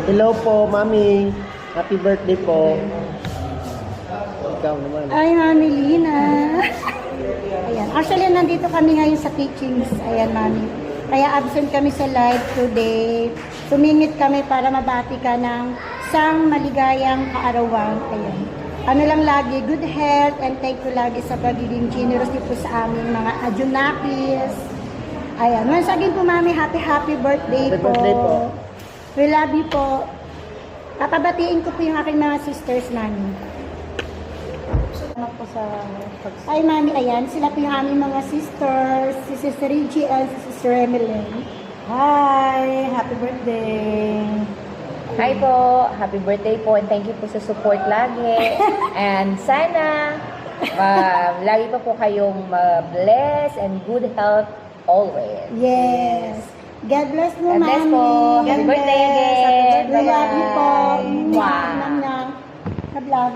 Hello po, Mami. Happy birthday po. Ikaw naman. Ay, Mami Lina. Ayan. Actually, nandito kami ngayon sa teachings. Ayan, Mami. Kaya absent kami sa live today. Sumingit kami para mabati ka ng isang maligayang kaarawan. Ayan. Ano lang lagi, good health and thank you lagi sa pagiging generous po sa aming mga adjunakis. Ayan. Once again po, Mami, happy birthday Happy po. birthday po. We love you po. Papabatiin ko po yung aking mga sisters, Mami. Po sa ay, Mami, ayan. Sila po yung aming mga sisters. Si Sister Reggie and si Sister Emeline. Hi! Happy birthday! Hi po! Happy birthday po and thank you po sa support lagi. And sana lagi pa po kayong bless and good health always. Yes. God bless mo, God bless Mami. po. Happy God birthday bless. again. We love you po. Bye-bye. Mwah. Nam-nam. God love.